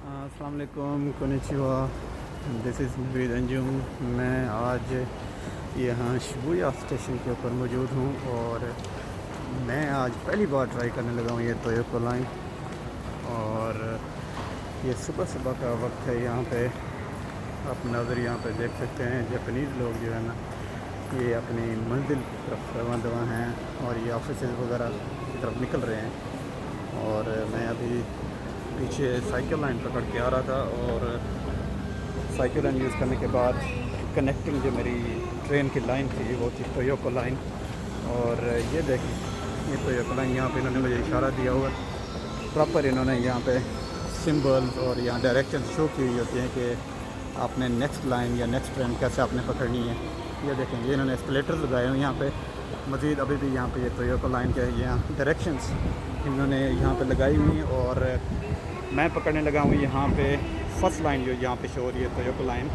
अस्सलाम वालेकुम, konnichiwa. This is Naveed Anjum. मैं आज यहाँ शिबुया स्टेशन के ऊपर मौजूद हूँ और मैं आज पहली बार ट्राई करने लगा हूँ ये टोयोको लाइन। और ये सुबह सुबह का वक्त है। यहाँ पे आप नज़र यहाँ पे देख सकते हैं, जापानीज़ लोग जो है ना ये अपनी मंजिल की तरफ रवाना हैं और ये ऑफिस वगैरह की तरफ निकल रहे हैं। और मैं अभी पीछे साइकिल लाइन पकड़ के आ रहा था और साइकिल लाइन यूज़ करने के बाद कनेक्टिंग जो मेरी ट्रेन की लाइन थी वो थी टोयोको लाइन। और ये देखें, ये टोयोको लाइन यहाँ पे इन्होंने मुझे इशारा दिया हुआ प्रॉपर। इन्होंने यहाँ पे सिंबल्स और यहाँ डायरेक्शन शो की हुई होती हैं कि आपने नेक्स्ट लाइन या नेक्स्ट ट्रेन कैसे आपने पकड़नी है। ये देखें, ये इन्होंने एस्केलेटर लगाए हुए यहाँ पे। मज़ीद अभी भी यहाँ पे ये टोयोको लाइन के यहाँ डायरेक्शंस इन्होंने यहाँ पे लगाई हुई। और मैं पकड़ने लगा हूँ यहाँ पे फर्स्ट लाइन जो यहाँ पे शो हो रही है टोयोको लाइन।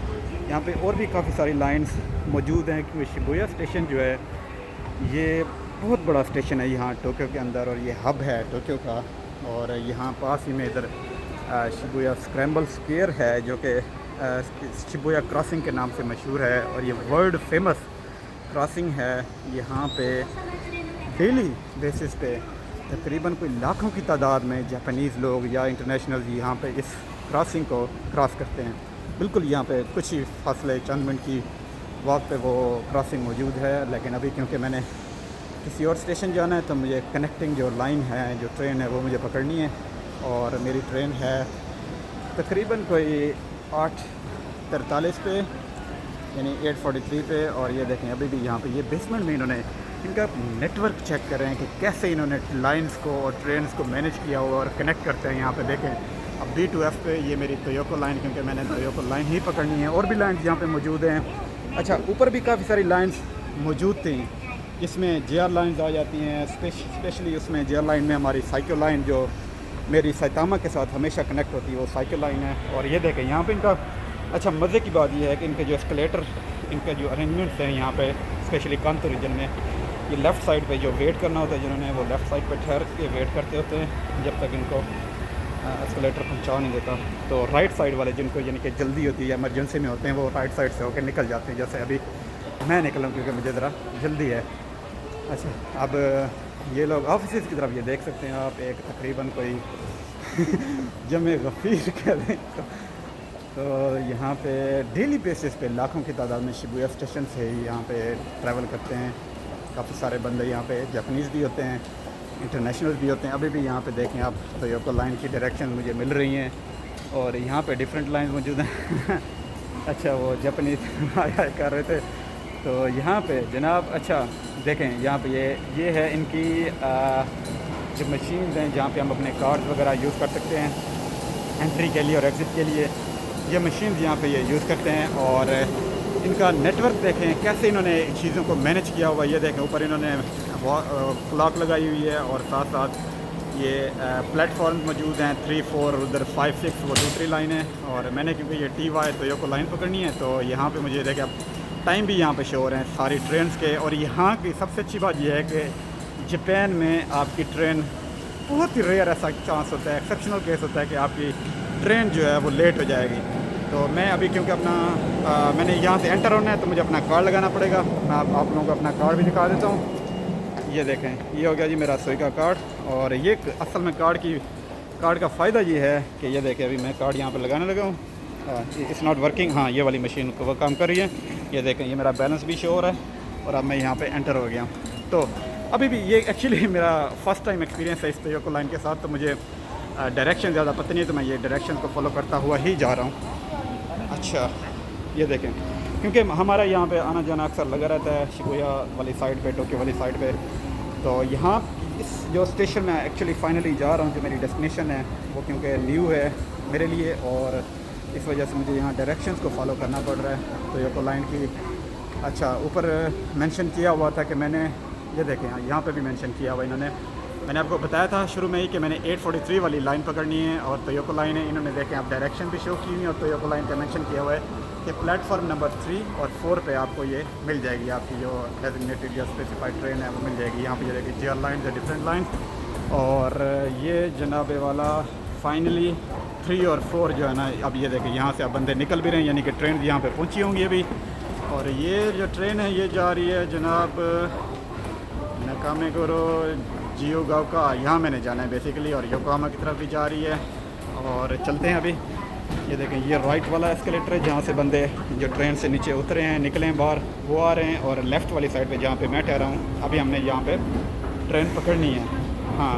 यहाँ पे और भी काफ़ी सारी लाइंस मौजूद हैं क्योंकि शिबुया स्टेशन जो है ये बहुत बड़ा स्टेशन है यहाँ टोक्यो के अंदर और ये हब है टोक्यो का। और यहाँ पास ही में इधर शिबुया स्क्रैम्बल स्क्वायर है जो कि शिबुया क्रॉसिंग के नाम से मशहूर है और ये वर्ल्ड फेमस क्रॉसिंग है। यहाँ पे डेली बेसिस पे तकरीबन कोई लाखों की तादाद में जापानीज़ लोग या इंटरनेशनल यहाँ पे इस क्रॉसिंग को क्रॉस करते हैं। बिल्कुल यहाँ पे कुछ ही फासले चंद मिनट की वक्त पे वो क्रॉसिंग मौजूद है। लेकिन अभी क्योंकि मैंने किसी और स्टेशन जाना है तो मुझे कनेक्टिंग जो लाइन है, जो ट्रेन है वो मुझे पकड़नी है। और मेरी ट्रेन है तकरीबन कोई 8:43 पे, यानी 8:43 पे। और ये देखें अभी भी यहाँ पे ये बेसमेंट में इन्होंने इनका नेटवर्क चेक कर रहे हैं कि कैसे इन्होंने लाइंस को और ट्रेन्स को मैनेज किया हुआ और कनेक्ट करते हैं। यहाँ पे देखें अब B2F पे ये मेरी टोयोको लाइन, क्योंकि मैंने टोयोको लाइन ही पकड़नी है। और भी लाइंस यहाँ पे मौजूद हैं। अच्छा, ऊपर भी काफ़ी सारी लाइंस मौजूद थी जिसमें JR लाइंस आ जाती हैं। स्पेशली उसमें JR लाइन में हमारी साइकिल लाइन जो मेरी सैतामा के साथ हमेशा कनेक्ट होती है वो साइकिल लाइन है। और ये देखें यहाँ पे इनका अच्छा मज़े की बात ये है कि इनके जो एस्केलेटर, इनके जो अरेंजमेंट्स हैं यहाँ पे स्पेशली कांतो रीजन में, ये लेफ़्ट साइड पे जो वेट करना होता है जिन्होंने वो लेफ़्ट साइड पे ठहर के वेट करते होते हैं जब तक इनको एस्केलेटर पहुँचा नहीं देता। तो राइट साइड वाले जिनको यानी कि जल्दी होती है, इमरजेंसी में होते हैं, वो राइट साइड से होकर निकल जाते हैं। जैसे अभी मैं निकला हूँ क्योंकि मुझे ज़रा जल्दी है। अच्छा, अब ये लोग ऑफिस की तरफ ये देख सकते हैं आप, एक तकरीबन कोई जमे गफ़ीर कह दें तो यहाँ पे डेली बेसिस पे लाखों की तादाद में शिबुया स्टेशन से ही यहाँ पे ट्रैवल करते हैं। काफ़ी सारे बंदे यहाँ पे जापानीज़ भी होते हैं, इंटरनेशनल भी होते हैं। अभी भी यहाँ पे देखें आप टोयोको लाइन की डायरेक्शन मुझे मिल रही हैं और यहाँ पे डिफरेंट लाइन मौजूद हैं। अच्छा, वो जापानीज़ आया कर रहे थे तो यहाँ पे जनाब, अच्छा देखें यहाँ पे ये है इनकी जो मशीन हैं जहाँ पे हम अपने कार्ड्स वगैरह यूज़ कर सकते हैं एंट्री के लिए और एग्ज़िट के लिए। ये मशीन यहाँ पे ये यूज़ करते हैं और इनका नेटवर्क देखें कैसे इन्होंने चीज़ों को मैनेज किया हुआ। ये देखें ऊपर इन्होंने क्लॉक लगाई हुई है और साथ साथ ये प्लेटफॉर्म मौजूद हैं 3, 4, उधर 5, 6 वो दूसरी लाइन है। और मैंने क्योंकि ये TY टोयोको लाइन पकड़नी है तो यहाँ पे मुझे देखें अब टाइम भी यहाँ पे शो हो रहे हैं सारी ट्रेन्स के। और यहाँ की सबसे अच्छी बात यह है कि जापान में आपकी ट्रेन बहुत ही रेयर ऐसा चांस होता है, एक्सेप्शनल केस होता है कि आपकी ट्रेन जो है वो लेट हो जाएगी। तो मैं अभी क्योंकि अपना मैंने यहाँ से एंटर होना है तो मुझे अपना कार्ड लगाना पड़ेगा। मैं आप लोगों को अपना कार्ड भी दिखा देता हूँ। ये देखें, ये हो गया जी मेरा सुइका कार्ड। और ये असल में कार्ड का फ़ायदा ये है कि ये देखें अभी मैं कार्ड यहाँ पर लगाने लगा हूँ। It's not working. हाँ, ये वाली मशीन को वो काम कर रही है। ये देखें ये मेरा बैलेंस भी शो हो रहा है और अब मैं यहाँ पे एंटर हो गया हूँ। तो अभी भी ये एक्चुअली मेरा फ़र्स्ट टाइम एक्सपीरियंस है इस टोयोको लाइन के साथ, तो मुझे डायरेक्शन ज़्यादा पता नहीं है तो मैं ये डायरेक्शन को फॉलो करता हुआ ही जा रहा हूँ। अच्छा, ये देखें क्योंकि हमारा यहाँ पे आना जाना अक्सर लगा रहता है शिबुया वाली साइड पे, टोक्यो वाली साइड पे। तो यहाँ इस जो स्टेशन में एक्चुअली फाइनली जा रहा हूँ, जो मेरी डेस्टिनेशन है वो क्योंकि न्यू है मेरे लिए और इस वजह से मुझे यहाँ डायरेक्शंस को फॉलो करना पड़ रहा है टोयोको लाइन की। अच्छा, ऊपर मेंशन किया हुआ था कि मैंने ये देखें यहाँ पे भी मेंशन किया हुआ इन्होंने, मैंने आपको बताया था शुरू में ही कि मैंने 8:43 वाली लाइन पकड़नी है और टोयोको लाइन है। इन्होंने देखें आप डायरेक्शन भी शो की हुई है और टोयोको लाइन का मेंशन किया हुआ है कि प्लेटफॉर्म नंबर 3 और 4 पे आपको ये मिल जाएगी, आपकी जो डेजिग्नेटेड या स्पेसिफाइड ट्रेन है वो मिल जाएगी। यहाँ पे JR लाइन है, डिफरेंट लाइन। और ये जनाबे वाला फाइनली 3 और 4 जो है ना, अब ये देखें यहाँ से अब बंदे निकल भी रहे हैं, यानी कि ट्रेन यहाँ पे पहुँची होंगी अभी। और ये जो ट्रेन है ये जा रही है जनाब नकामे करो जियो गाँव का, यहाँ मैंने जाना है बेसिकली, और योकोहामा की तरफ भी जा रही है। और चलते हैं अभी। ये देखें ये राइट वाला एस्केलेटर है जहाँ से बंदे जो ट्रेन से नीचे उतरे हैं निकले हैं बाहर वो आ रहे हैं, और लेफ़्ट वाली साइड पे जहाँ पे मैं ठहरा हूँ अभी हमने यहाँ पे ट्रेन पकड़नी है। हाँ,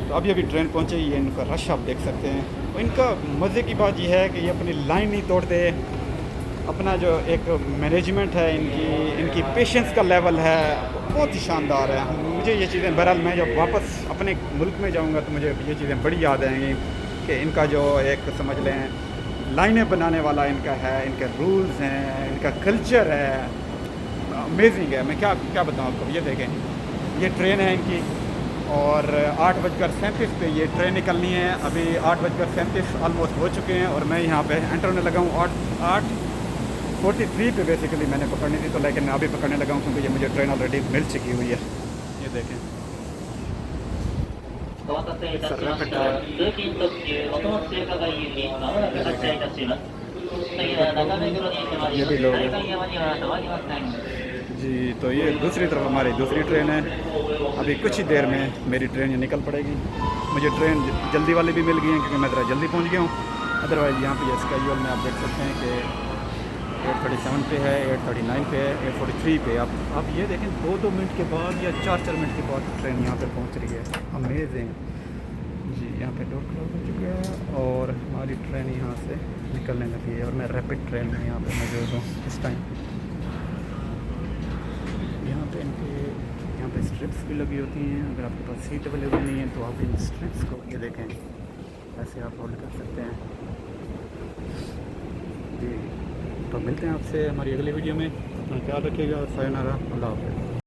तो अभी ट्रेन पहुँचे, ये इनका रश आप देख सकते हैं। और इनका मज़े की बात यह है कि ये अपनी लाइन नहीं तोड़ते, अपना जो एक मैनेजमेंट है इनकी पेशेंस का लेवल है बहुत ही शानदार है। मुझे ये चीज़ें बहरहाल मैं जब वापस अपने मुल्क में जाऊँगा तो मुझे ये चीज़ें बड़ी याद आएंगी कि इनका जो एक समझ लें लाइनें बनाने वाला इनका है, इनके रूल्स हैं, इनका कल्चर है, अमेजिंग है। मैं क्या क्या बताऊँ आपको। ये देखें ये ट्रेन है इनकी, और 8:37 पे ये ट्रेन निकलनी है। अभी 8:37 ऑलमोस्ट हो चुके हैं और मैं यहाँ पे एंटर होने लगा हूँ। 8:43 पे बेसिकली मैंने पकड़नी थी, तो लेकिन मैं अभी पकड़ने लगा हूँ क्योंकि ये मुझे ट्रेन ऑलरेडी मिल चुकी हुई है। ये देखें ये भी लोग जी। तो ये दूसरी तरफ हमारी दूसरी ट्रेन है, अभी कुछ ही देर में मेरी ट्रेन ये निकल पड़ेगी। मुझे ट्रेन जल्दी वाली भी मिल गई है क्योंकि मैं ज़रा जल्दी पहुंच गया हूँ। अदरवाइज़ यहाँ पे ये स्केड्यूल में आप देख सकते हैं कि 8:37 पे है, 8:39 पे है, 8:43 पे। आप ये देखें 2-2 मिनट के बाद या 4-4 मिनट के बाद ट्रेन यहाँ पर पहुँच रही है। अमेजिंग जी। यहाँ पे डोर क्लोज हो चुका है और हमारी ट्रेन यहाँ से निकलने लगी है, और मैं रैपिड ट्रेन में यहाँ पे मौजूद हूँ इस टाइम। यहाँ पे स्ट्रिप्स भी लगी होती हैं, अगर आपके पास सीट अवेलेबल नहीं है तो आप इन स्ट्रिप्स को ये देखें ऐसे आप होल्ड कर सकते हैं जी। तो मिलते हैं आपसे हमारी अगली वीडियो में। अपना ख्याल रखिएगा। सायोनारा, अल्लाह हाफ़िज़।